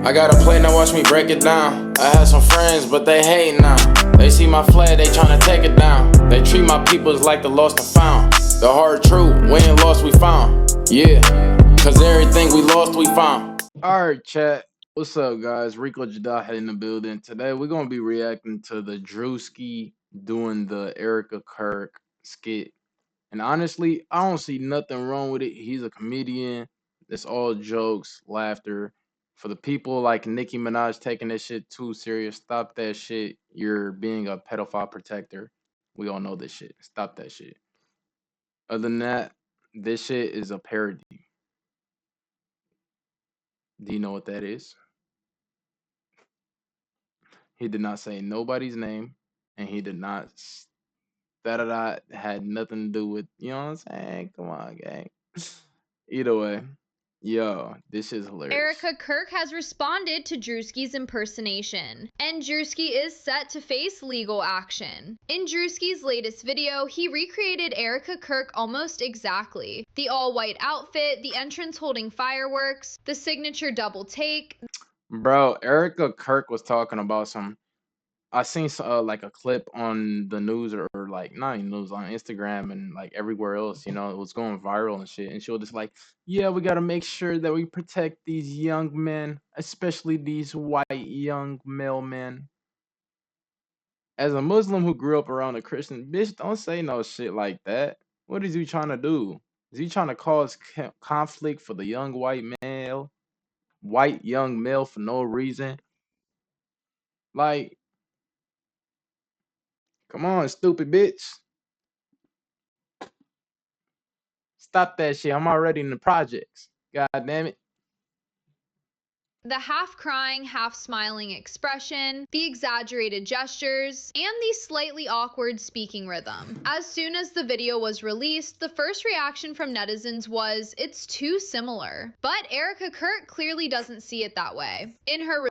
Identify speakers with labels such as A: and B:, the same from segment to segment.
A: I got a plate, now watch me break it down. I had some friends, but they hate now. They see my flag, they tryna take it down. They treat my peoples like the lost and found. The hard truth, we ain't lost, we found. Yeah, cause everything we lost, we found. Alright, chat. What's up, guys? Rico Jadaha in the building. Today, we're gonna be reacting to the Druski doing the Ericka Kirk skit. And honestly, I don't see nothing wrong with it. He's a comedian. It's all jokes, laughter. For the people like Nicki Minaj taking this shit too serious, stop that shit. You're being a pedophile protector. We all know this shit. Stop that shit. Other than that, this shit is a parody. Do you know what that is? He did not say nobody's name, and he did not that had nothing to do with, you know what I'm saying? Come on, gang. Either way, yo, this is hilarious.
B: Ericka Kirk has responded to Druski's impersonation, and Druski is set to face legal action. In Druski's latest video, he recreated Ericka Kirk almost exactly. The all-white outfit, the entrance holding fireworks, the signature double take.
A: Bro, Ericka Kirk was talking about I seen like a clip on the news or like not even news on Instagram and like everywhere else, you know, it was going viral and shit. And she was just like, yeah, we gotta make sure that we protect these young men, especially these white young male men. As a Muslim who grew up around a Christian, bitch, don't say no shit like that. What is he trying to do? Is he trying to cause conflict for the young white young male for no reason? Like, come on, stupid bitch. Stop that shit. I'm already in the projects. God damn it.
B: The half-crying, half-smiling expression, the exaggerated gestures, and the slightly awkward speaking rhythm. As soon as the video was released, the first reaction from netizens was, it's too similar. But Ericka Kirk clearly doesn't see it that way. In her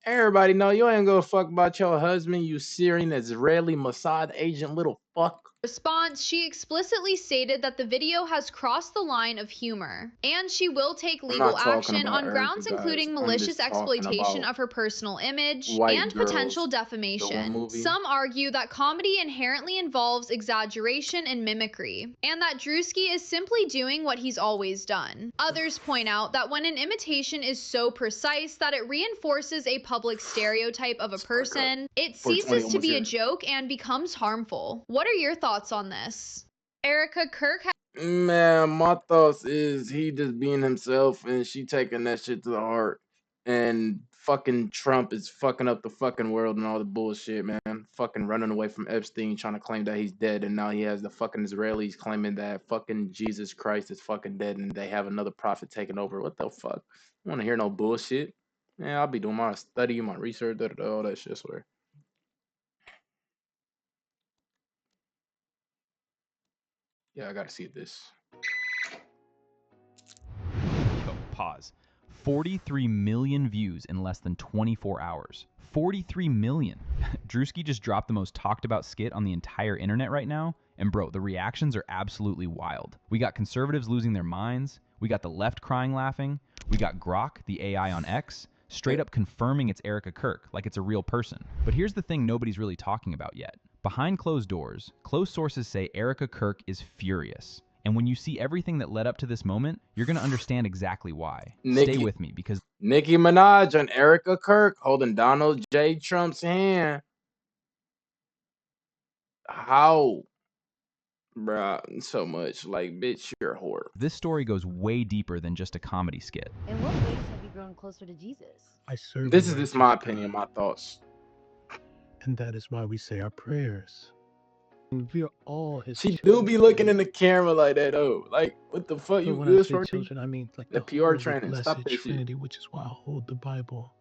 A: Everybody know you ain't gonna fuck about your husband, you Syrian Israeli Mossad agent little fuck.
B: response, she explicitly stated that the video has crossed the line of humor, and she will take legal action on grounds including malicious exploitation of her personal image and potential defamation. Some argue that comedy inherently involves exaggeration and mimicry, and that Druski is simply doing what he's always done. Others point out that when an imitation is so precise that it reinforces a public stereotype of a person, it ceases to be a joke and becomes harmful. What are your thoughts on this? Ericka Kirk
A: Man, my thoughts is he just being himself and she taking that shit to the heart. And fucking Trump is fucking up the fucking world and all the bullshit, man. Fucking running away from Epstein, trying to claim that he's dead, and now he has the fucking Israelis claiming that fucking Jesus Christ is fucking dead and they have another prophet taking over. What the fuck? I don't want to hear no bullshit. Man, I'll be doing my study, my research, all that shit, I swear. Yeah, I gotta see this.
C: Oh, pause. 43 million views in less than 24 hours. 43 million. Druski just dropped the most talked about skit on the entire internet right now. And bro, the reactions are absolutely wild. We got conservatives losing their minds. We got the left crying laughing. We got Grok, the AI on X, straight up confirming it's Ericka Kirk, like it's a real person. But here's the thing nobody's really talking about yet. Behind closed doors, close sources say Ericka Kirk is furious. And when you see everything that led up to this moment, you're going to understand exactly why. Stay with me, because
A: Nicki Minaj and Ericka Kirk holding Donald J. Trump's hand. How? Bruh, so much. Like, bitch, you're a whore.
C: This story goes way deeper than just a comedy skit.
D: In what ways have you grown closer to Jesus?
E: I serve.
A: This is just my opinion, my thoughts.
E: And that is why we say our prayers. And we are all his
A: She
E: children.
A: do be looking in the camera like that, oh. Like, what the fuck? You good for
E: children, I mean like
A: the PR training. Stop that
E: Trinity, which is why I hold the Bible.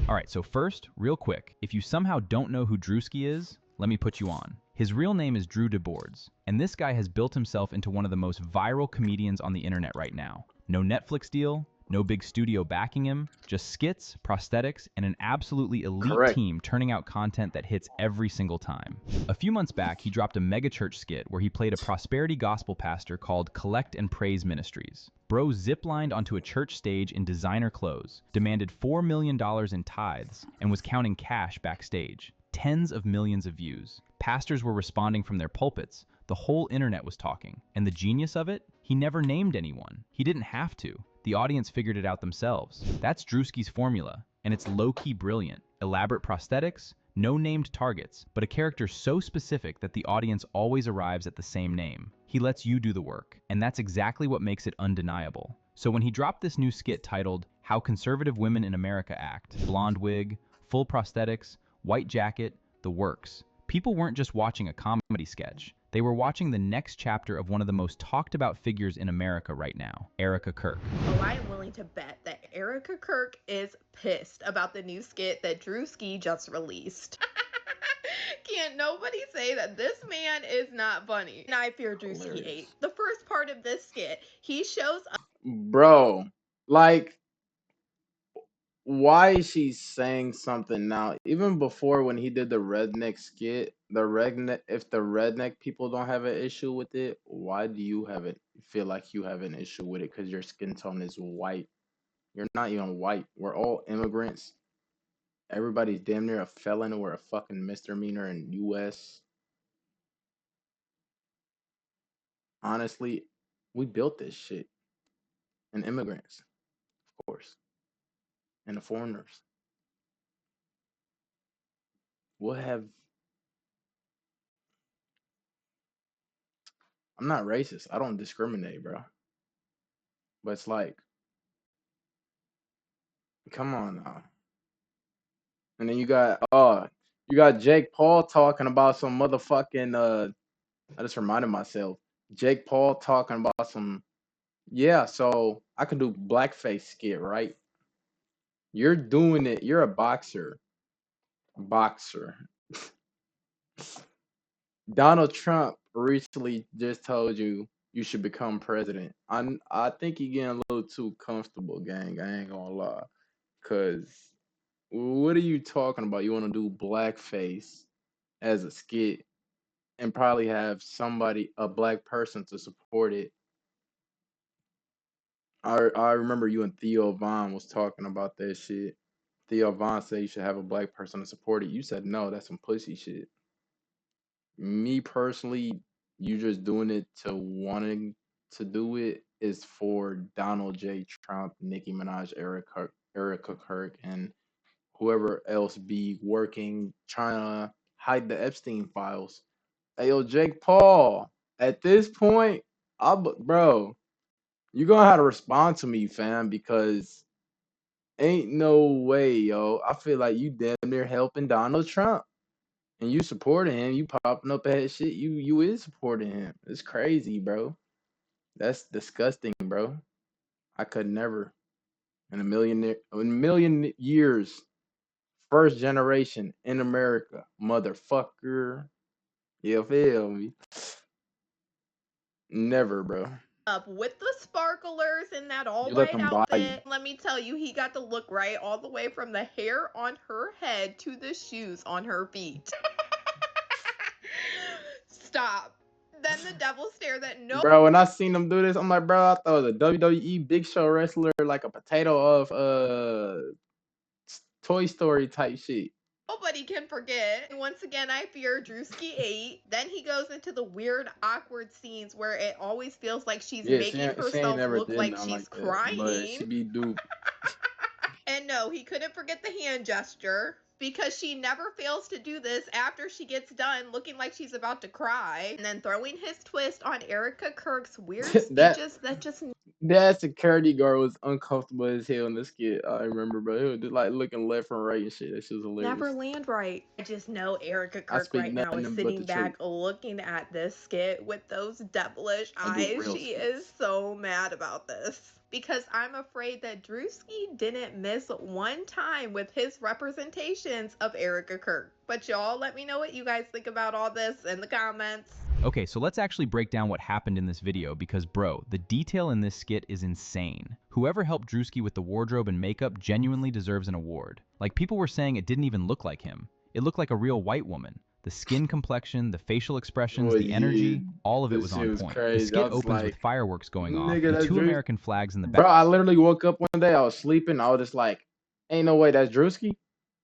C: Alright, so first, real quick, if you somehow don't know who Druski is, let me put you on. His real name is Drew DeBoards, and this guy has built himself into one of the most viral comedians on the internet right now. No Netflix deal, No big studio backing him, just skits, prosthetics, and an absolutely elite
A: Correct.
C: team turning out content that hits every single time. A few months back, he dropped a megachurch skit where he played a prosperity gospel pastor called Collect and Praise Ministries. Bro ziplined onto a church stage in designer clothes, demanded $4 million in tithes, and was counting cash backstage. Tens of millions of views. Pastors were responding from their pulpits. The whole internet was talking. And the genius of it? He never named anyone. He didn't have to. The audience figured it out themselves. That's Druski's formula, and it's low-key brilliant. Elaborate prosthetics, no named targets, but a character so specific that the audience always arrives at the same name. He lets you do the work, and that's exactly what makes it undeniable. So when he dropped this new skit titled How Conservative Women in America Act, blonde wig, full prosthetics, white jacket, the works, people weren't just watching a comedy sketch. They were watching the next chapter of one of the most talked about figures in America right now, Ericka Kirk.
F: Oh, I am willing to bet that Ericka Kirk is pissed about the new skit that Druski just released. Can't nobody say that this man is not funny. And I fear Druski ate. The first part of this skit, he shows up.
A: Bro, like, why is she saying something now? Even before when he did the redneck skit, if the redneck people don't have an issue with it, why do you feel like you have an issue with it? Because your skin tone is white. You're not even white. We're all immigrants. Everybody's damn near a felon or a fucking misdemeanor in US. Honestly, we built this shit. And immigrants, of course. And the foreigners. I'm not racist. I don't discriminate, bro. But it's like, come on now. And then you got Jake Paul talking about some motherfucking I just reminded myself. Jake Paul talking about some, yeah, so I can do blackface skit, right? You're doing it. You're a boxer. Donald Trump recently just told you should become president. I think you're getting a little too comfortable, gang. I ain't gonna lie. Cause what are you talking about? You want to do blackface as a skit and probably have a black person to support it. I remember you and Theo Von was talking about that shit. Theo Von said you should have a black person to support it. You said no, that's some pussy shit. Me personally, you just doing it to wanting to do it is for Donald J. Trump, Nicki Minaj, Ericka Kirk, and whoever else be working, trying to hide the Epstein files. Hey, yo, Jake Paul, at this point, bro, you gonna have to respond to me, fam, because ain't no way, yo. I feel like you damn near helping Donald Trump. And you supporting him, you popping up at shit, you is supporting him. It's crazy, bro. That's disgusting, bro. I could never in a million years. First generation in America, motherfucker. You feel me? Never, bro.
F: Up with the sparklers in that all
A: You let
F: white
A: them buy you.
F: outfit. Let me tell you, he got to look right all the way from the hair on her head to the shoes on her feet. Stop. Then the devil stare that no.
A: Bro, when I seen them do this, I'm like, bro, I thought it was a WWE Big Show wrestler, like a potato of Toy Story type shit.
F: Nobody can forget. And once again, I fear Druski ate. Then he goes into the weird, awkward scenes where it always feels like she's making herself look like she's crying.
A: But she be duped.
F: And no, he couldn't forget the hand gesture, because she never fails to do this after she gets done looking like she's about to cry. And then throwing his twist on Ericka Kirk's weird speeches
A: that security guard was uncomfortable as hell in the skit. I remember, bro. He was just like looking left and right and shit. That shit was hilarious.
F: Never land right. I just know Ericka Kirk right now is sitting back looking at this skit with those devilish eyes. She is so mad about this. Because I'm afraid that Druski didn't miss one time with his representations of Ericka Kirk. But y'all let me know what you guys think about all this in the comments.
C: Okay, so let's actually break down what happened in this video because, bro, the detail in this skit is insane. Whoever helped Druski with the wardrobe and makeup genuinely deserves an award. Like, people were saying it didn't even look like him. It looked like a real white woman. The skin complexion, the facial expressions, the energy, all of it was on point. The skit opens with fireworks going off, the two American flags in the
A: Bro, I literally woke up one day, I was sleeping, I was just like, ain't no way that's Druski.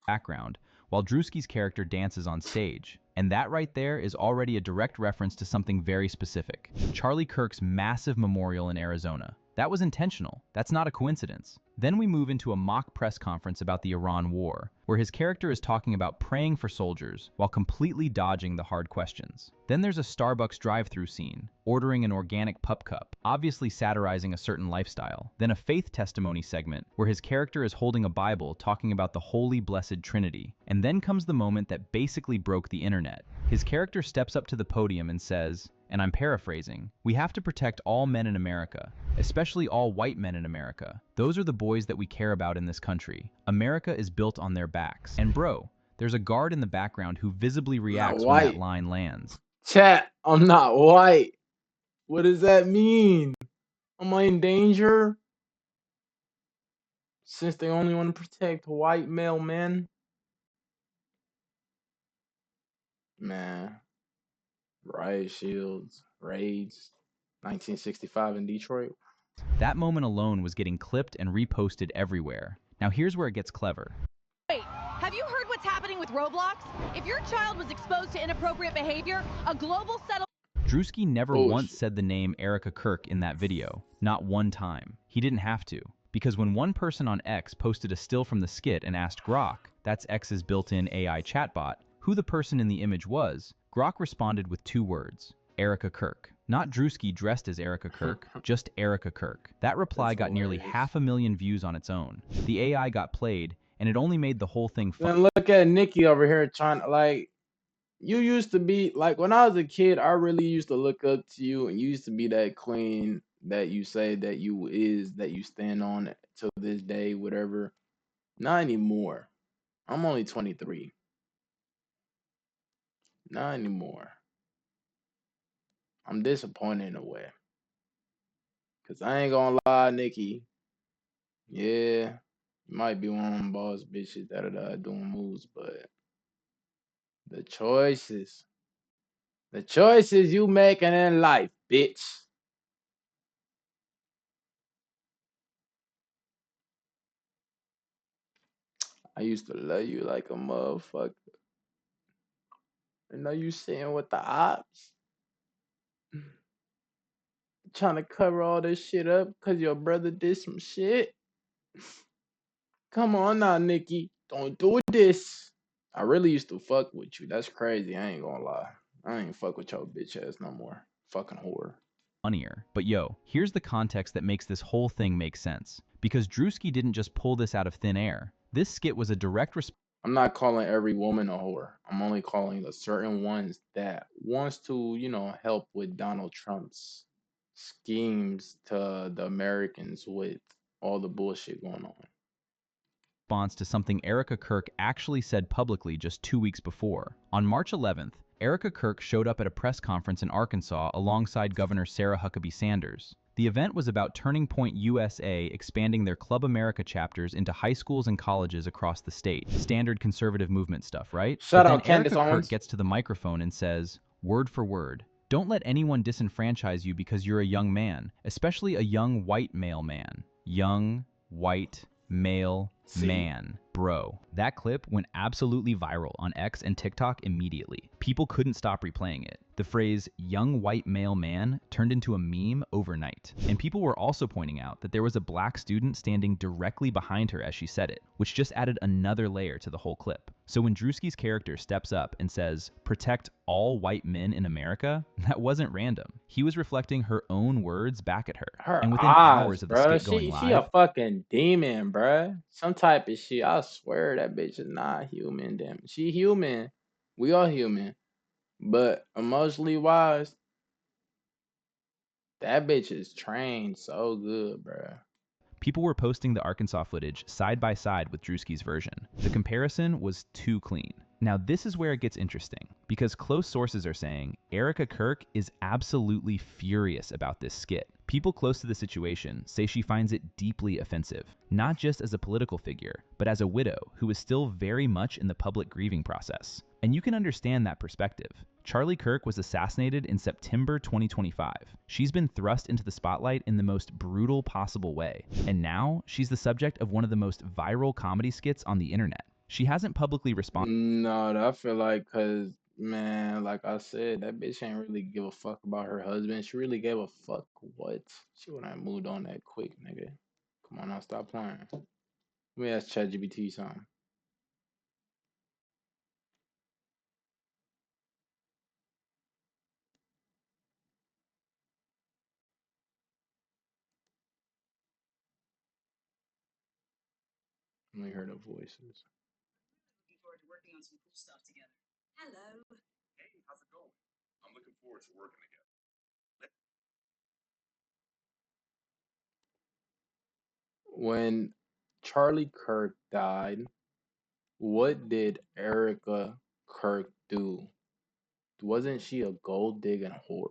C: background, while Druski's character dances on stage. And that right there is already a direct reference to something very specific. Charlie Kirk's massive memorial in Arizona. That was intentional. That's not a coincidence. Then we move into a mock press conference about the Iran war, where his character is talking about praying for soldiers while completely dodging the hard questions. Then there's a Starbucks drive-thru scene, ordering an organic pup cup, obviously satirizing a certain lifestyle. Then a faith testimony segment, where his character is holding a Bible talking about the Holy Blessed Trinity. And then comes the moment that basically broke the internet. His character steps up to the podium and says, and I'm paraphrasing, "We have to protect all men in America, especially all white men in America. Those are the boys that we care about in this country. America is built on their backs." And bro, there's a guard in the background who visibly reacts when that line lands.
A: Chat, I'm not white. What does that mean? Am I in danger? Since they only want to protect white male men? Man. Riot shields, raids, 1965 in Detroit.
C: That moment alone was getting clipped and reposted everywhere. Now here's where it gets clever.
G: Wait, have you heard what's happening with Roblox? If your child was exposed to inappropriate behavior, a global settlement...
C: Druski never once said the name Ericka Kirk in that video. Not one time. He didn't have to. Because when one person on X posted a still from the skit and asked Grok, that's X's built-in AI chatbot, who the person in the image was, Grok responded with 2 words, Ericka Kirk. Not Druski dressed as Ericka Kirk, just Ericka Kirk. That reply got nearly 500,000 views on its own. The AI got played, and it only made the whole thing fun.
A: Then look at Nicki over here trying to, like, you used to be, like, when I was a kid, I really used to look up to you, and you used to be that queen that you say that you stand on to this day, whatever. Not anymore. I'm only 23. Not anymore. I'm disappointed in a way. Because I ain't gonna lie, Nicki. Yeah, you might be one of them boss bitches that are doing moves, but the choices you making in life, bitch. I used to love you like a motherfucker. I know you sitting with the ops. Trying to cover all this shit up because your brother did some shit. Come on now, Nicki. Don't do this. I really used to fuck with you. That's crazy. I ain't gonna lie. I ain't fuck with your bitch ass no more. Fucking whore.
C: Funnier. But yo, here's the context that makes this whole thing make sense. Because Druski didn't just pull this out of thin air. This skit was a direct response.
A: I'm not calling every woman a whore. I'm only calling the certain ones that wants to, you know, help with Donald Trump's schemes to the Americans with all the bullshit going on.
C: Response to something Ericka Kirk actually said publicly just 2 weeks before. On March 11th, Ericka Kirk showed up at a press conference in Arkansas alongside Governor Sarah Huckabee Sanders. The event was about Turning Point USA expanding their Club America chapters into high schools and colleges across the state. Standard conservative movement stuff, right?
A: Shut
C: but
A: up,
C: then
A: Candace
C: Ericka
A: Owens.
C: Kirk gets to the microphone and says, word for word, "Don't let anyone disenfranchise you because you're a young man, especially a young white male man." Young, white, male, man. Bro, that clip went absolutely viral on X and TikTok immediately. People couldn't stop replaying it. The phrase young white male man turned into a meme overnight. And people were also pointing out that there was a black student standing directly behind her as she said it, which just added another layer to the whole clip. So when Druski's character steps up and says, "Protect all white men in America," that wasn't random. He was reflecting her own words back at her. And within hours of the skit going live,
A: she a fucking demon, bruh. Some type of shit. I swear that bitch is not human. Damn, she human. We all human, but emotionally wise, that bitch is trained so good, bruh.
C: people were posting the Arkansas footage side by side with Druski's version. The comparison was too clean. Now this is where it gets interesting, because close sources are saying Ericka Kirk is absolutely furious about this skit. People close to the situation say she finds it deeply offensive, not just as a political figure, but as a widow who is still very much in the public grieving process. And you can understand that perspective. Charlie Kirk was assassinated in September 2025. She's been thrust into the spotlight in the most brutal possible way, and now she's the subject of one of the most viral comedy skits on the internet. She hasn't publicly responded.
A: No, I feel like because, man, like I said, that bitch ain't really give a fuck about her husband. She really gave a fuck what? She wouldn't have moved on that quick, nigga. Come on now, stop playing. Let me ask ChatGPT something. Let me hear the voices.
H: Looking forward to working on some cool stuff together. Hello. Hey, how's it going? I'm looking forward to working together.
A: When Charlie Kirk died, what did Ericka Kirk do? Wasn't she a gold digging whore?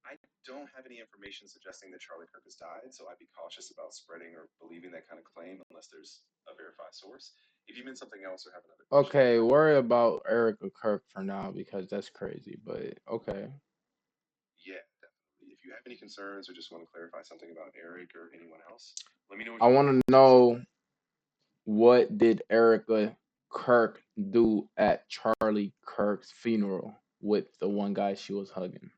H: I don't have any information suggesting that Charlie Kirk has died, so I'd be cautious about spreading or believing that kind of claim unless there's a verified source. If you meant something else or have another question.
A: Okay, worry about Ericka Kirk for now because that's crazy, but okay.
H: Yeah, definitely. If you have any concerns or just want to clarify something about Eric or anyone else, let me know.
A: I want to know, what did Ericka Kirk do at Charlie Kirk's funeral with the one guy she was hugging?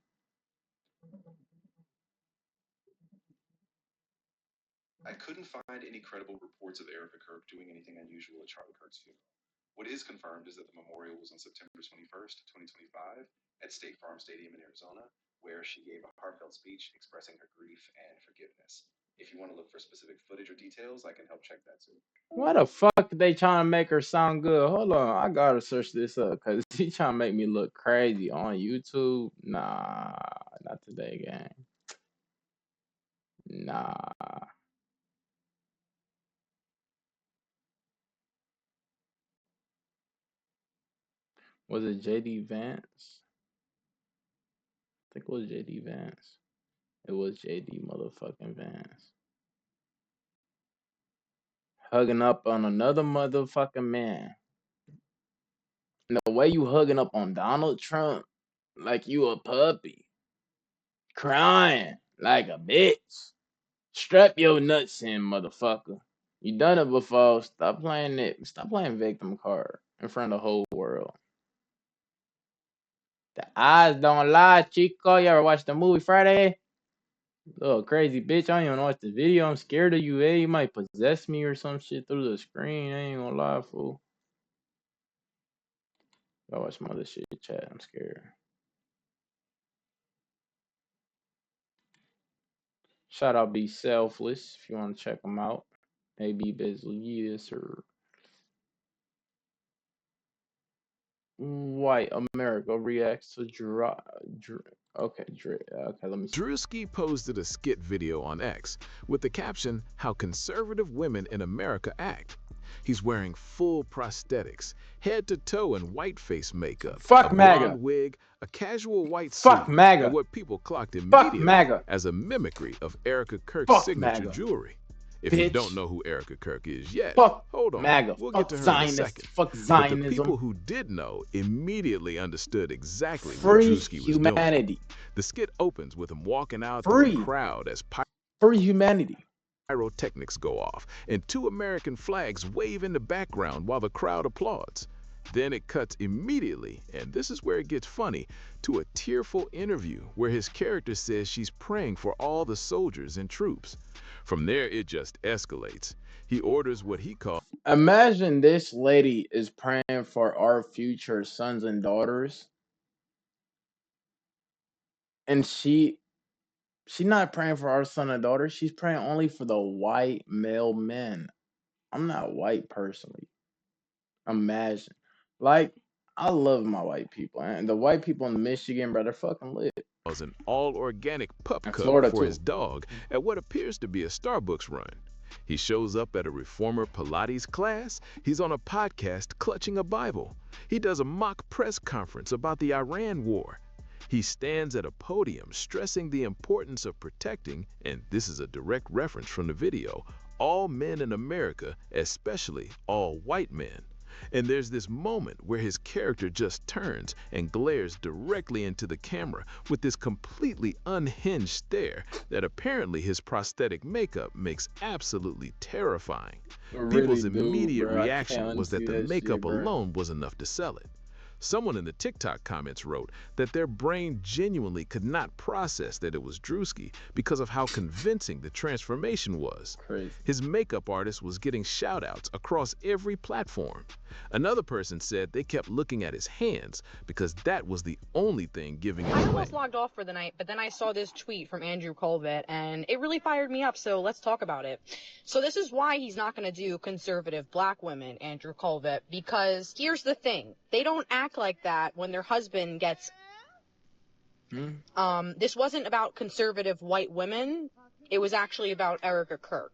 H: I couldn't find any credible reports of Ericka Kirk doing anything unusual at Charlie Kirk's funeral. What is confirmed is that the memorial was on September 21st, 2025, at State Farm Stadium in Arizona, where she gave a heartfelt speech expressing her grief and forgiveness. If you want to look for specific footage or details, I can help check that too.
A: Why the fuck they trying to make her sound good? Hold on, I gotta search this up because he trying to make me look crazy on YouTube. Nah, not today, gang. Nah. Was it JD Vance? I think it was JD Vance. It was JD motherfucking Vance. Hugging up on another motherfucking man. And the way you hugging up on Donald Trump, like you a puppy. Crying like a bitch. Strap your nuts in, motherfucker. You done it before. Stop playing it. Stop playing victim card in front of the whole world. The eyes don't lie, Chico. You ever watch the movie Friday? Little crazy bitch. I don't even watch the video. I'm scared of you, eh? You might possess me or some shit through the screen. I ain't gonna lie, fool. I watch some other shit, chat. I'm scared. Shout out Be Selfless if you want to check them out. AB Bezlius or White America reacts to okay, let me see.
I: Druski posted a skit video on X with the caption, "How Conservative Women in America Act." He's wearing full prosthetics, head to toe in white face makeup,
A: Fuck
I: a
A: MAGA.
I: blonde wig, a casual white
A: Fuck
I: suit,
A: MAGA.
I: and what people clocked
A: Fuck
I: immediately
A: MAGA.
I: as a mimicry of Ericka Kirk's
A: Fuck
I: signature
A: MAGA.
I: jewelry. If you
A: Bitch.
I: don't know who Ericka Kirk is yet,
A: Fuck
I: hold on,
A: MAGA.
I: we'll
A: Fuck
I: get to her
A: Zionist.
I: in a second.
A: Fuck
I: But the
A: Zionism.
I: people who did know immediately understood exactly what
A: Free
I: Druski was doing.
A: humanity.
I: The skit opens with him walking out
A: Free.
I: through the crowd as
A: Free humanity.
I: pyrotechnics go off and two American flags wave in the background while the crowd applauds. Then it cuts immediately, and this is where it gets funny, to a tearful interview where his character says she's praying for all the soldiers and troops. From there, it just escalates. He orders what he calls
A: Imagine this lady is praying for our future sons and daughters, and she's not praying for our son and daughter. She's praying only for the white male men. I'm not white personally. Imagine, like, I love my white people, and the white people in Michigan, bro, they're fucking lit.
I: an all-organic pup
A: And
I: cup
A: Florida,
I: for
A: too.
I: his dog at what appears to be a Starbucks run. He shows up at a reformer Pilates class. He's on a podcast clutching a Bible. He does a mock press conference about the Iran war. He stands at a podium stressing the importance of protecting, and this is a direct reference from the video, all men in America, especially all white men. And there's this moment where his character just turns and glares directly into the camera with this completely unhinged stare that apparently his prosthetic makeup makes absolutely terrifying. People's immediate reaction was that the makeup alone was enough to sell it. Someone in the TikTok comments wrote that their brain genuinely could not process that it was Druski because of how convincing the transformation was.
A: Crazy.
I: His makeup artist was getting shout-outs across every platform. Another person said they kept looking at his hands because that was the only thing giving him
J: I
I: away.
J: almost logged off for the night, but then I saw this tweet from Andrew Colvett, and it really fired me up, so let's talk about it. So this is why he's not going to do conservative black women, Andrew Colvett, because here's the thing. They don't act like that when their husband gets... This wasn't about conservative white women. It was actually about Ericka Kirk,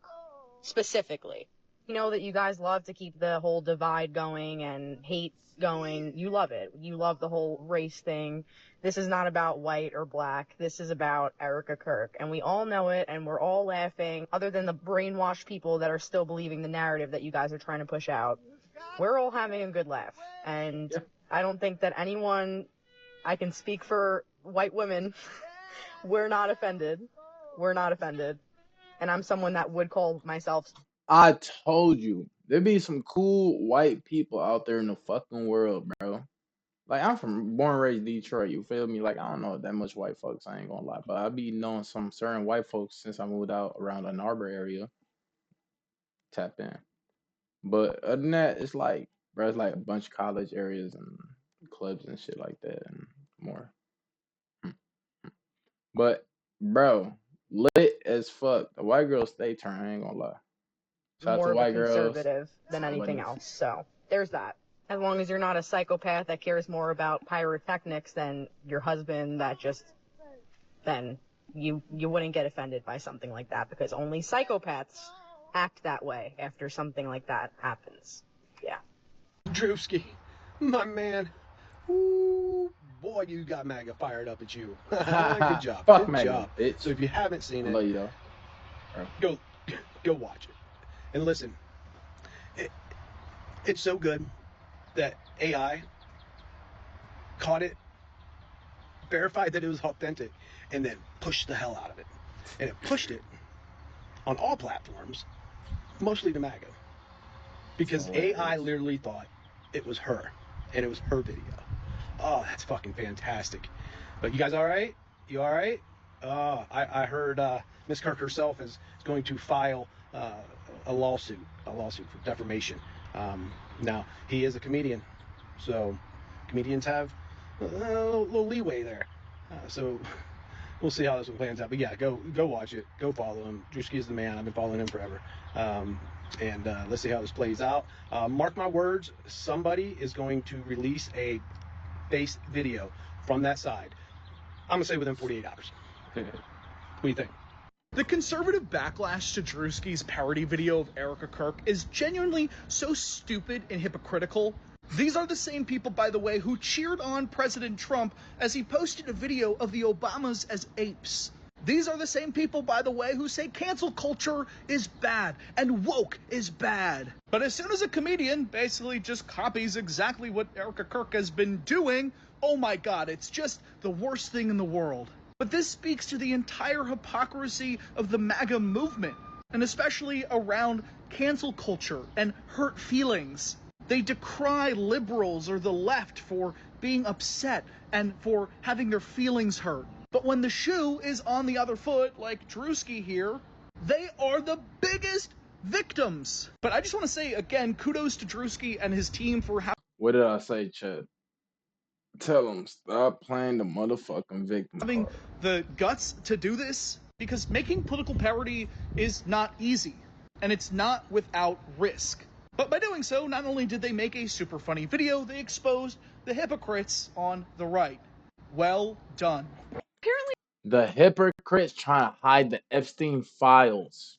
J: specifically. You know that you guys love to keep the whole divide going and hate going. You love it. You love the whole race thing. This is not about white or black. This is about Ericka Kirk. And we all know it, and we're all laughing, other than the brainwashed people that are still believing the narrative that you guys are trying to push out. We're all having a good laugh. And I don't think that anyone, I can speak for white women, we're not offended. We're not offended. And I'm someone that would call myself...
A: I told you, there be some cool white people out there in the fucking world, bro. Like, I'm born and raised Detroit, you feel me? Like, I don't know that much white folks, I ain't gonna lie. But I be knowing some certain white folks since I moved out around the Ann Arbor area. Tap in. But other than that, it's like, bro, it's like a bunch of college areas and clubs and shit like that and more. But, bro, lit as fuck. The white girls stay turned, I ain't gonna lie. Shout out
J: more
A: to
J: of a
A: white girls.
J: conservative than anything else. So there's that. As long as you're not a psychopath that cares more about pyrotechnics than your husband, that just, then you wouldn't get offended by something like that, because only psychopaths act that way after something like that happens. Yeah.
K: Druski, my man. Ooh, boy, you got MAGA fired up at you. Good job.
A: Fuck
K: Good
A: MAGA,
K: job.
A: bitch.
K: So if you haven't seen
A: I
K: it,
A: love you though.
K: go watch it. And listen, it's so good that AI caught it, verified that it was authentic, and then pushed the hell out of it. And it pushed it on all platforms, mostly to MAGA. Because AI literally thought it was her, and it was her video. Oh, that's fucking fantastic. But you guys all right? You all right? I heard Miss Kirk herself is going to file a lawsuit for defamation. Now, he is a comedian, so comedians have a little leeway there. So we'll see how this one plans out. But yeah, go watch it. Go follow him. Druski is the man. I've been following him forever. And let's see how this plays out. Mark my words, somebody is going to release a face video from that side. I'm going to say within 48 hours. What do you think?
L: The conservative backlash to Druski's parody video of Ericka Kirk is genuinely so stupid and hypocritical. These are the same people, by the way, who cheered on President Trump as he posted a video of the Obamas as apes. These are the same people, by the way, who say cancel culture is bad and woke is bad. But as soon as a comedian basically just copies exactly what Ericka Kirk has been doing, oh my god, it's just the worst thing in the world. But this speaks to the entire hypocrisy of the MAGA movement, and especially around cancel culture and hurt feelings. They decry liberals or the left for being upset and for having their feelings hurt. But when the shoe is on the other foot, like Druski here, they are the biggest victims. But I just want to say, again, kudos to Druski and his team for how...
A: What did I say, Chad? Tell him, stop playing the motherfucking victim
L: having
A: card.
L: The guts to do this, because making political parody is not easy, and it's not without risk. But by doing so, not only did they make a super funny video, they exposed the hypocrites on the right. Well done.
J: Apparently,
A: The hypocrites trying to hide the Epstein files.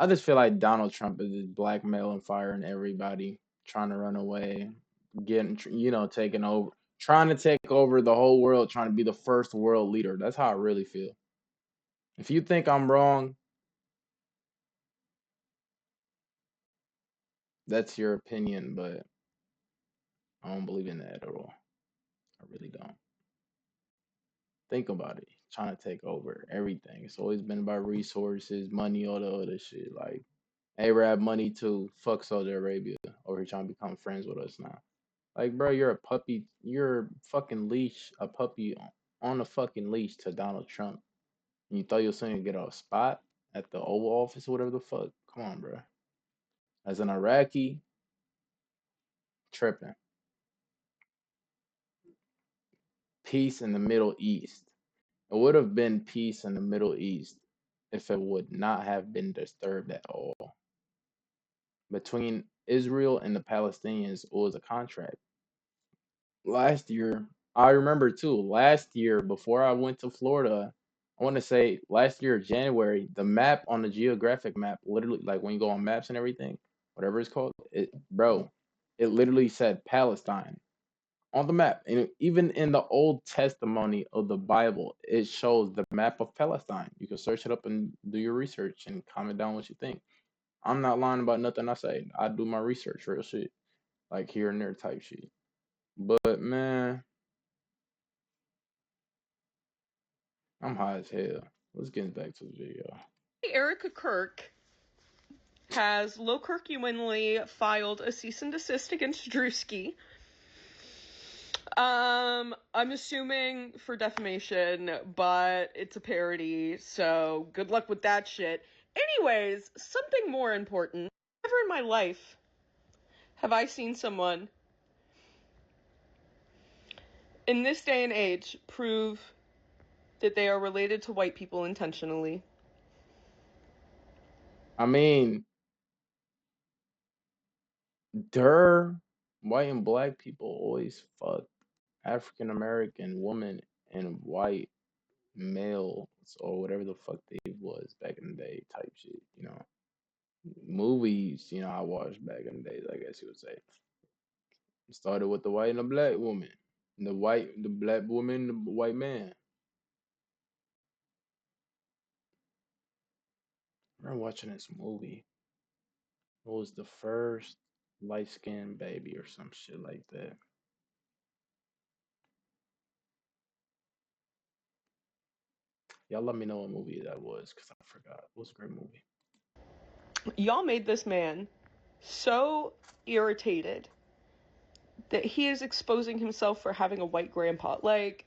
A: I just feel like Donald Trump is just blackmailing, firing everybody, trying to run away, getting, taking over, trying to take over the whole world, trying to be the first world leader. That's how I really feel. If you think I'm wrong, that's your opinion, but I don't believe in that at all. I really don't. Think about it. Trying to take over everything. It's always been about resources, money, all the other shit. Like, Arab money too. Fuck Saudi Arabia. Over here trying to become friends with us now. Like, bro, you're a puppy. You're a fucking leash. A puppy on a fucking leash to Donald Trump. And you thought you were going to get a spot at the Oval Office or whatever the fuck? Come on, bro. As an Iraqi, tripping. Peace in the Middle East. It would have been peace in the Middle East if it would not have been disturbed at all. Between Israel and the Palestinians, it was a contract. Last year, I remember too, last year before I went to Florida, I want to say last year, January, the map on the geographic map, literally, like when you go on maps and everything, whatever it's called, it literally said Palestine on the map. And even in the Old Testimony of the Bible, it shows the map of Palestine. You can search it up and do your research and comment down what you think. I'm not lying about nothing I say. I do my research, real shit, like here and there type shit. But man, I'm high as hell. Let's get back to the video.
M: Ericka Kirk has low-curcularly filed a cease and desist against Druski. I'm assuming for defamation, but it's a parody, so good luck with that shit. Anyways, something more important. Never in my life have I seen someone in this day and age prove that they are related to white people intentionally.
A: I mean, white and black people always fuck African American women and white males or whatever the fuck they was back in the day type shit, Movies, I watched back in the days, I guess you would say. It started with the white and the black woman. The black woman, the white man. I remember watching this movie. It was the first light-skinned baby or some shit like that. Y'all let me know what movie that was, because I forgot. It was a great movie.
M: Y'all made this man so irritated that he is exposing himself for having a white grandpa. Like,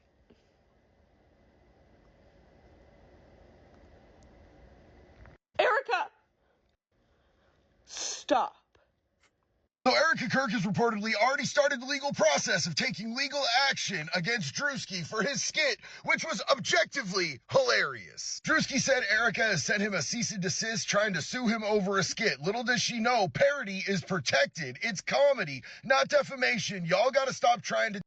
M: Ericka! Stop.
N: So Ericka Kirk has reportedly already started the legal process of taking legal action against Druski for his skit, which was objectively hilarious. Druski said Ericka has sent him a cease and desist trying to sue him over a skit. Little does she know, parody is protected. It's comedy, not defamation. Y'all gotta stop trying to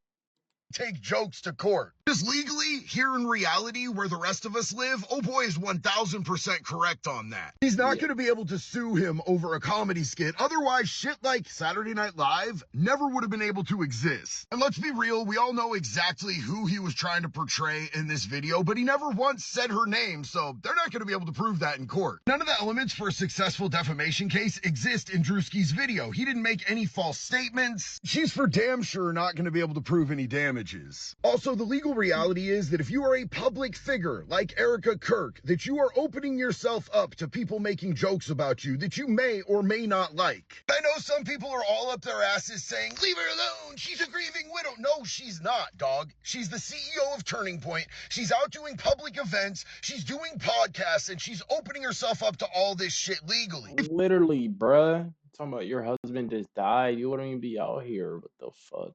N: take jokes to court. Just legally, here in reality, where the rest of us live, oh boy is 1000% correct on that. He's not going to be able to sue him over a comedy skit. Otherwise, shit like Saturday Night Live never would have been able to exist. And let's be real, we all know exactly who he was trying to portray in this video, but he never once said her name, so they're not going to be able to prove that in court. None of the elements for a successful defamation case exist in Druski's video. He didn't make any false statements. She's for damn sure not going to be able to prove any damages. Also, the legal reality is that if you are a public figure like Ericka Kirk, that you are opening yourself up to people making jokes about you that you may or may not like. I know some people are all up their asses saying, leave her alone, she's a grieving widow. No, she's not, dog. She's the CEO of Turning Point. She's out doing public events, she's doing podcasts, and she's opening herself up to all this shit legally.
A: Literally, bruh. Talking about your husband just died. You wouldn't even be out here. What the fuck?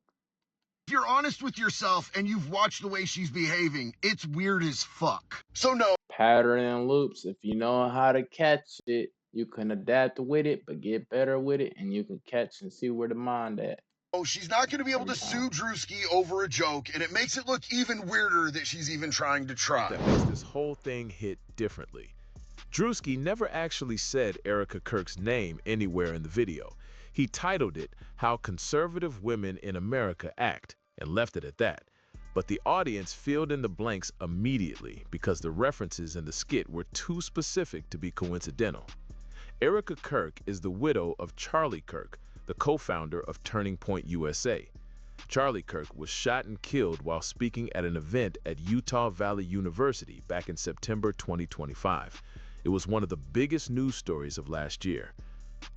N: If you're honest with yourself and you've watched the way she's behaving, it's weird as fuck. So no.
A: Pattern and loops. If you know how to catch it, you can adapt with it, but get better with it, and you can catch and see where the mind at.
N: Oh, she's not going to be able to sue Druski over a joke, and it makes it look even weirder that she's even trying to try.
I: That makes this whole thing hit differently. Druski never actually said Ericka Kirk's name anywhere in the video. He titled it, "How Conservative Women in America Act," and left it at that. But the audience filled in the blanks immediately because the references in the skit were too specific to be coincidental. Ericka Kirk is the widow of Charlie Kirk, the co-founder of Turning Point USA. Charlie Kirk was shot and killed while speaking at an event at Utah Valley University back in September 2025. It was one of the biggest news stories of last year.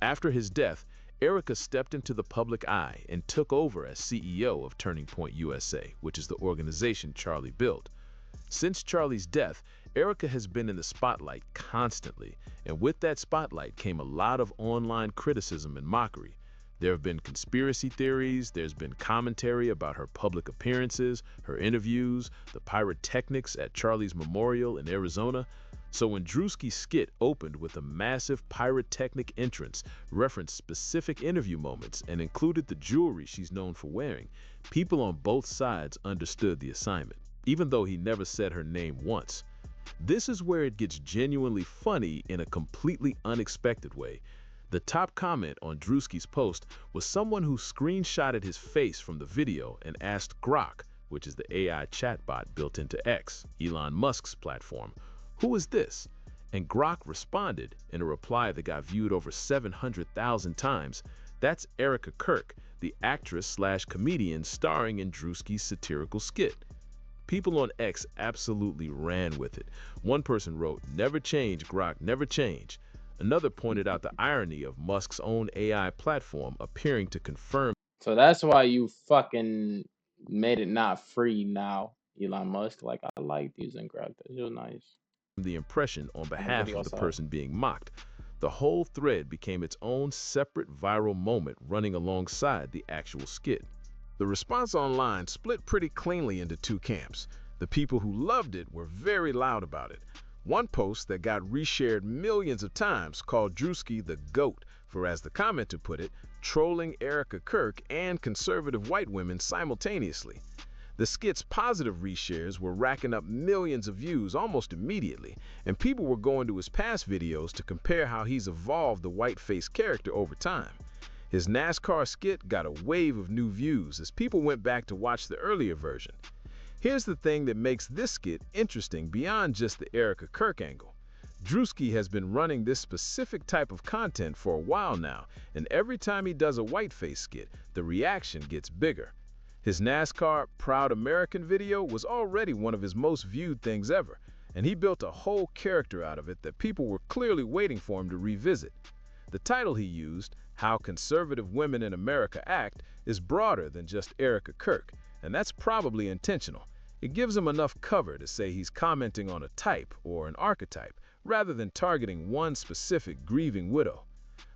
I: After his death, Ericka stepped into the public eye and took over as CEO of Turning Point USA, which is the organization Charlie built. Since Charlie's death, Ericka has been in the spotlight constantly, and with that spotlight came a lot of online criticism and mockery. There have been conspiracy theories, there's been commentary about her public appearances, her interviews, the pyrotechnics at Charlie's memorial in Arizona. So when Druski's skit opened with a massive pyrotechnic entrance, referenced specific interview moments, and included the jewelry she's known for wearing, people on both sides understood the assignment, even though he never said her name once. This is where it gets genuinely funny in a completely unexpected way. The top comment on Druski's post was someone who screenshotted his face from the video and asked Grok, which is the AI chatbot built into X, Elon Musk's platform, "Who is this?" And Grok responded in a reply that got viewed over 700,000 times. "That's Ericka Kirk, the actress/comedian starring in Druski's satirical skit." People on X absolutely ran with it. One person wrote, "Never change, Grok, never change." Another pointed out the irony of Musk's own AI platform appearing to confirm.
A: So that's why you fucking made it not free now, Elon Musk. Like, I liked using Grab. It was nice.
I: The impression on behalf of the person being mocked. The whole thread became its own separate viral moment running alongside the actual skit. The response online split pretty cleanly into two camps. The people who loved it were very loud about it. One post that got reshared millions of times called Druski the GOAT for, as the commenter put it, trolling Ericka Kirk and conservative white women simultaneously. The skit's positive reshares were racking up millions of views almost immediately, and people were going to his past videos to compare how he's evolved the white-faced character over time. His NASCAR skit got a wave of new views as people went back to watch the earlier version. Here's the thing that makes this skit interesting beyond just the Ericka Kirk angle. Druski has been running this specific type of content for a while now, and every time he does a whiteface skit, the reaction gets bigger. His NASCAR Proud American video was already one of his most viewed things ever, and he built a whole character out of it that people were clearly waiting for him to revisit. The title he used, "How Conservative Women in America Act," is broader than just Ericka Kirk, and that's probably intentional. It gives him enough cover to say he's commenting on a type or an archetype, rather than targeting one specific grieving widow.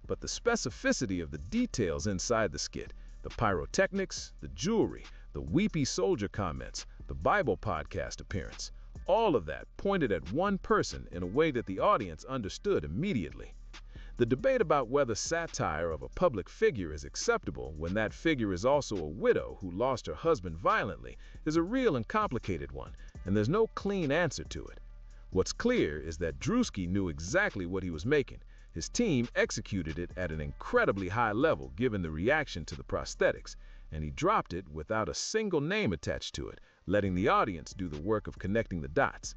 I: But the specificity of the details inside the skit, the pyrotechnics, the jewelry, the weepy soldier comments, the Bible podcast appearance, all of that pointed at one person in a way that the audience understood immediately. The debate about whether satire of a public figure is acceptable when that figure is also a widow who lost her husband violently is a real and complicated one, and there's no clean answer to it. What's clear is that Druski knew exactly what he was making. His team executed it at an incredibly high level given the reaction to the prosthetics, and he dropped it without a single name attached to it, letting the audience do the work of connecting the dots.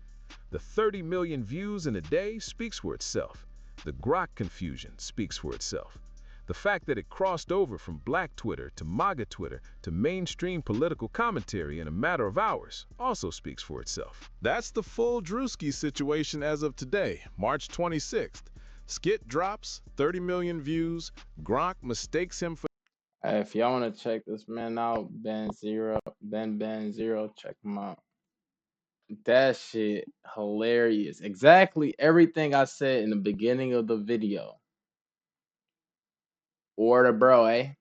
I: The 30 million views in a day speaks for itself. The Grok confusion speaks for itself. The fact that it crossed over from Black Twitter to MAGA Twitter to mainstream political commentary in a matter of hours also speaks for itself. That's the full Druski situation as of today, March 26th. Skit drops, 30 million views, Gronk mistakes him for...
A: Hey, if y'all want to check this man out, Ben Zero, check him out. That shit hilarious. Exactly everything I said in the beginning of the video. Order, bro, eh?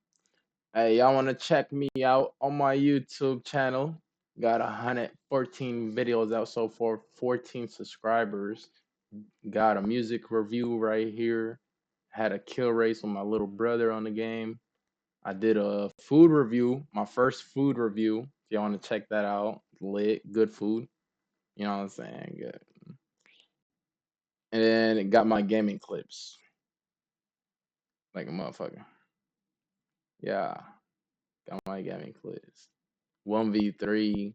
A: Hey, y'all want to check me out on my YouTube channel? Got 114 videos out so far, 14 subscribers. Got a music review right here. Had a kill race with my little brother on the game. I did a food review, my first food review. If y'all want to check that out, lit, good food. You know what I'm saying? Good. And then it got my gaming clips. Like a motherfucker. Yeah. Got my gaming clips. 1v3.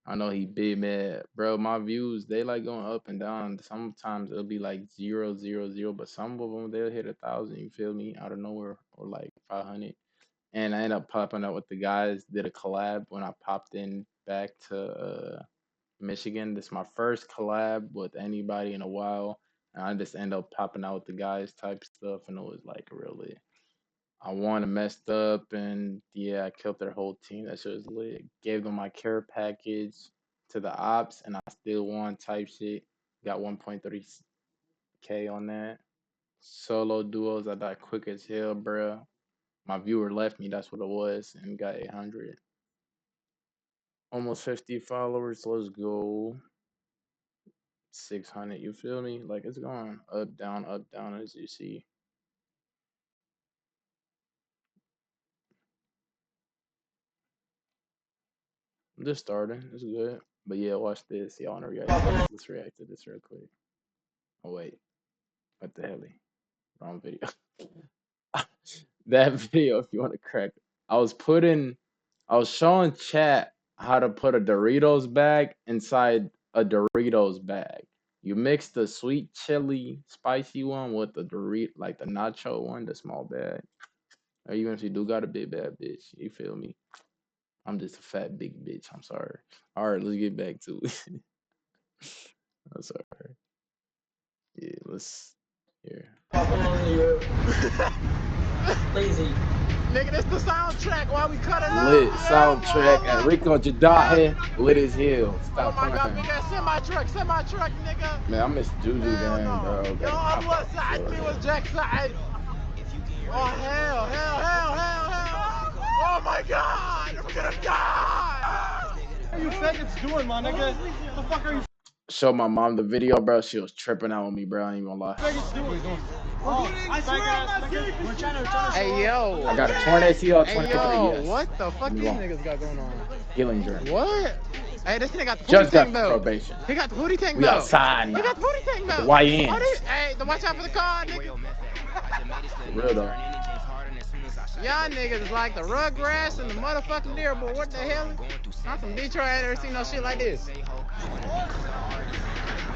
A: I know he big mad. Bro, my views, they like going up and down. Sometimes it'll be like 0, 0, 0, but some of them they'll hit 1,000, you feel me? Out of nowhere, or like 500. And I ended up popping up with the guys, did a collab when I popped in back to Michigan. This is my first collab with anybody in a while. And I just end up popping out with the guys type stuff, and it was like really, I won and messed up, and yeah, I killed their whole team. That shit was lit. Gave them my care package to the ops, and I still won type shit. Got 1.3K on that. Solo duos, I died quick as hell, bruh. My viewer left me, that's what it was, and got 800. Almost 50 followers, let's go. 600, you feel me? Like, it's going up, down, as you see. I'm just starting, it's good. But yeah, watch this. Y'all wanna react to this? Let's react to this real quick. Oh, wait. What the hell? Wrong video. That video, if you want to correct, I was showing chat how to put a Doritos bag inside a Doritos bag. You mix the sweet chili spicy one with the like the nacho one, the small bag. Or even if you do got a big bad bitch, you feel me? I'm just a fat big bitch. I'm sorry. All right, let's get back to it. I'm sorry. Yeah, let's here.
O: Lazy. Nigga, this the soundtrack while we cut it
A: Lit
O: up.
A: soundtrack and Rico Jadahe lit as hell. Stop
O: Oh my god,
A: playing.
O: big ass semi-truck, nigga.
A: Man, I miss Juju gang, bro.
O: Yo, Allah Sa'ad me was Jack Sa'ad. Oh hell. Oh my god, we're gonna die.
L: What are you faggots doing, my nigga? What the fuck are you
A: Show my mom the video, bro. She was tripping out on me, bro. I ain't even gonna lie.
L: faggots doing? I swear I'm not serious. We're trying to
O: Hey yo.
A: I got a torn ACL,
O: Hey
A: 23,
O: yo,
A: yes.
O: what the fuck these niggas got going on?
A: Healing journey.
O: What? Hey, this nigga got the
A: Just
O: booty tank
A: got
O: though.
A: probation.
O: He got the booty tank
A: We
O: though.
A: outside
O: He
A: now.
O: got the booty tank
A: The
O: though.
A: YNs.
O: Hey, watch out for the car, nigga.
A: Real though.
O: Y'all niggas is like the Rugrats and the motherfucking deer, but what the hell? I'm from Detroit, I ain't never seen no shit like this.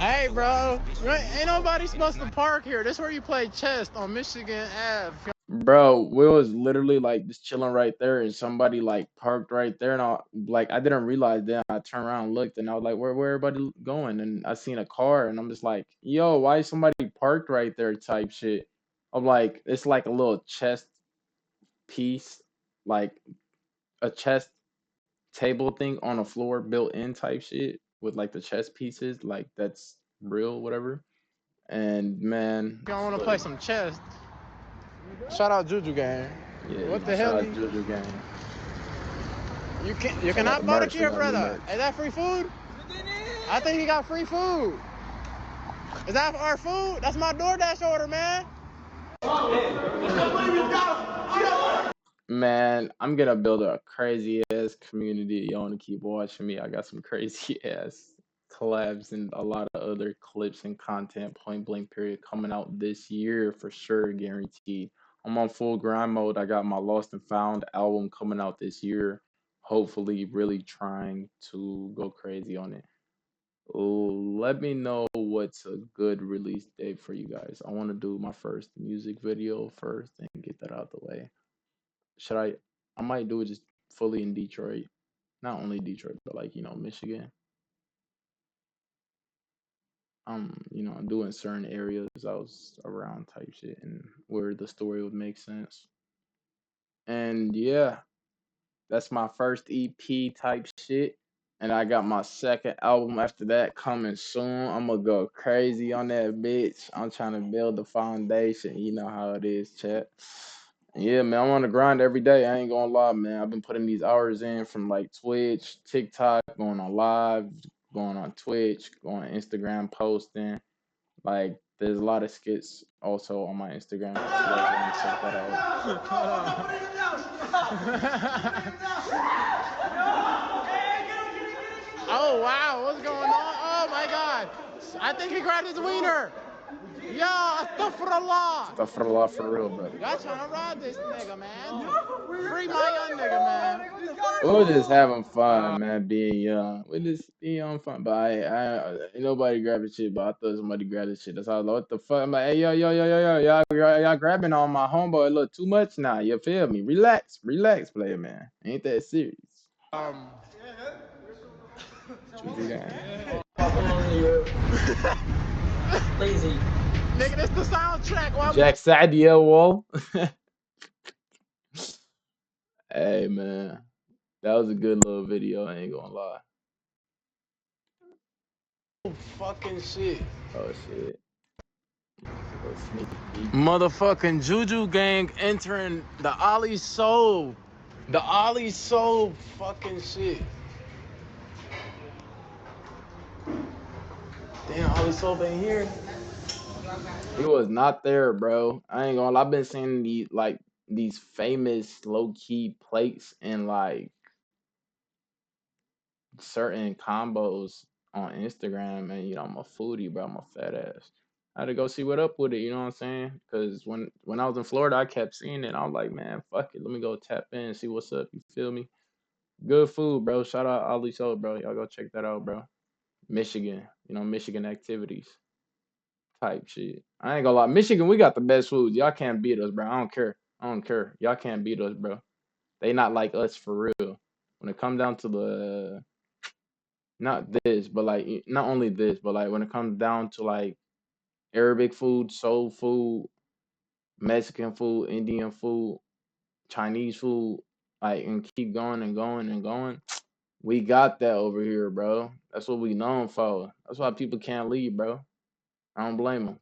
O: Hey, bro, ain't nobody supposed to park here. This is where you play chess on Michigan Ave.
A: Bro, we was literally like just chilling right there, and somebody like parked right there, and I didn't realize that. I turned around and looked, and I was like, where everybody going? And I seen a car, and I'm just like, yo, why is somebody parked right there type shit? I'm like, it's like a little chest piece, like a chest table thing on a floor built in type shit with like the chess pieces, like that's real, whatever. And man,
O: Y'all want to play some chess? Shout out Juju gang.
A: yeah,
O: What the
A: shout
O: hell?
A: out Juju gang.
O: You cannot buy the here, brother. Is that free food? I think he got free food. Is that our food? That's my DoorDash order, man.
A: Man, I'm gonna build a crazy ass community. Y'all wanna keep watching me. I got some crazy ass collabs and a lot of other clips and content, point blank period, coming out this year for sure, guaranteed. I'm on full grind mode. I got my Lost and Found album coming out this year. Hopefully, really trying to go crazy on it. Let me know what's a good release date for you guys. I want to do my first music video first and get that out the way. Should I might do it just fully in Detroit. Not only Detroit, but like, Michigan. I'm doing certain areas I was around type shit and where the story would make sense. And yeah, that's my first EP type shit. And I got my second album after that coming soon. I'm gonna go crazy on that bitch. I'm trying to build the foundation. You know how it is, chat. Yeah, man, I'm on the grind every day. I ain't gonna lie, man. I've been putting these hours in from like Twitch, TikTok, going on live, going on Twitch, going on Instagram, posting. Like, there's a lot of skits also on my Instagram. If you guys want to check that
O: Oh wow, what's going on? Oh my god, I think he grabbed his wiener. Yo, astaghfirullah.
A: Astaghfirullah for real, brother.
O: Y'all trying to rob this nigga, man. Free my young nigga, man.
A: We're just having fun, man, being young. We're just being on fun. But I ain't nobody grabbing shit, but I thought somebody grabbed this shit. That's how I was like, what the fuck? I'm like, hey, yo, y'all grabbing on my homeboy a little too much now. You feel me? Relax, player, man. Ain't that serious.
O: Lazy. Nigga, this the soundtrack.
A: Jack Sadia wall. Hey, man. That was a good little video, I ain't gonna lie.
O: Fucking shit.
A: Oh, shit.
O: Motherfucking Juju gang entering the Ollie Soul. The Ollie Soul fucking shit. Damn, Ollie Soul been here.
A: He was not there, bro. I ain't gonna lie. I've been seeing these famous low-key plates and like certain combos on Instagram, and I'm a foodie, bro. I'm a fat ass. I had to go see what up with it, you know what I'm saying? Because when I was in Florida, I kept seeing it. I was like, man, fuck it. Let me go tap in and see what's up. You feel me? Good food, bro. Shout out Ali Soul, bro. Y'all go check that out, bro. Michigan, Michigan activities type shit. I ain't gonna lie. Michigan, we got the best food. Y'all can't beat us, bro. I don't care. Y'all can't beat us, bro. They not like us for real. When it comes down to the not only this, but like when it comes down to like Arabic food, soul food, Mexican food, Indian food, Chinese food, like, and keep going and going and going. We got that over here, bro. That's what we known for. That's why people can't leave, bro. I don't blame them.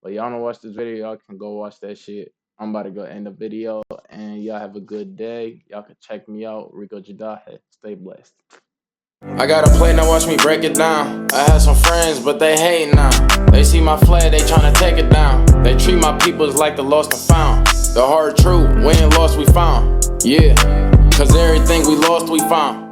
A: But y'all don't watch this video, y'all can go watch that shit. I'm about to go end the video, and y'all have a good day. Y'all can check me out, Rico Jadahe. Stay blessed. I got a plate, now watch me break it down. I had some friends, but they hate now. They see my flag, they tryna take it down. They treat my peoples like the lost and found. The hard truth, we ain't lost, we found. Yeah, cause everything we lost, we found.